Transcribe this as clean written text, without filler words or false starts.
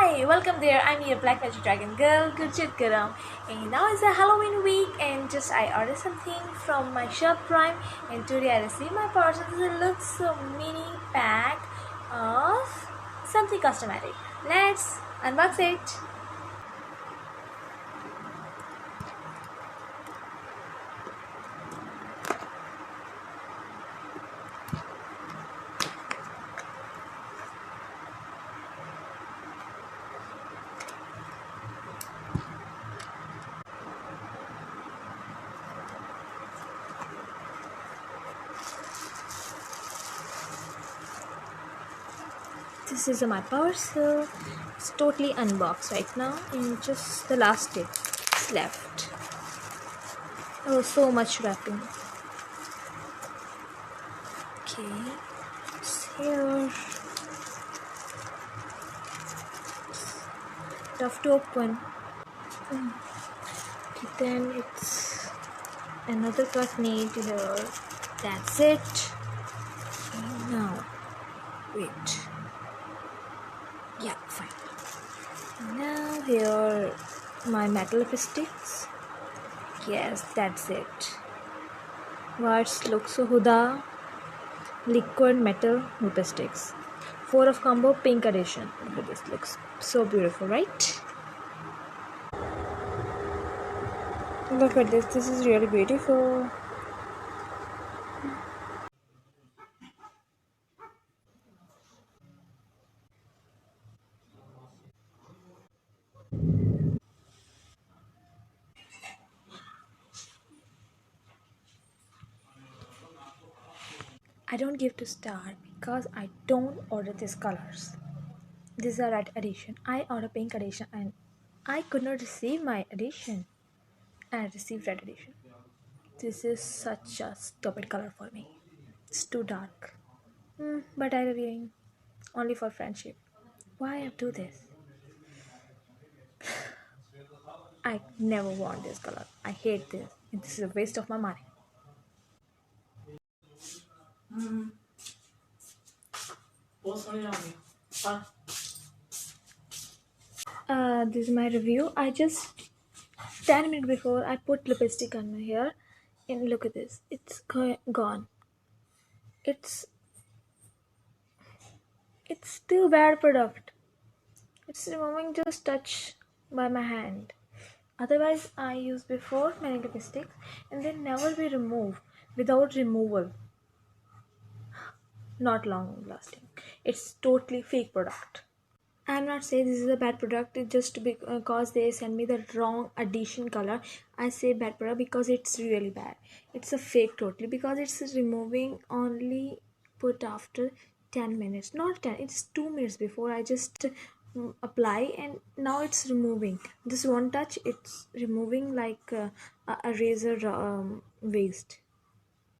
Hi, welcome there. I'm your Black Magic Dragon girl, Gurjit Garam. And now it's a Halloween week, and just I ordered something from my shop Prime, and today I received my parcel. It looks so mini pack of something cosmetic. Let's unbox it. This is my parcel. It's totally unboxed right now, and just the last step is left. Oh, so much wrapping. Okay, it's here. Tough to open. Okay, then it's another cut need here. That's it. Okay, now, wait. Yeah, fine. Now here my metal lipsticks. Yes, that's it. What looks so HUDA liquid metal lipsticks. 4 of combo pink edition. Look at this, looks so beautiful, right? Look at this is really beautiful. I don't give to star because I don't order these colors. This is a red edition. I ordered pink edition and I could not receive my edition. I received red edition. This is such a stupid color for me. It's too dark. But I reviewing only for friendship. Why I do this? I never want this color. I hate this. This is a waste of my money. This is my review. I just 10 minutes before I put lipstick on my hair, and look at this. It's gone. It's it's still bad product. It's removing just touch by my hand. Otherwise, I use before many lipsticks and they never be removed without removal. Not long lasting. It's totally fake product. I'm not saying this is a bad product. It's just because they send me the wrong addition color. I say bad product because it's really bad. It's a fake totally because it's removing only put after 10 minutes. Not 10. It's 2 minutes before I just apply and now it's removing. This one touch it's removing like a razor waste.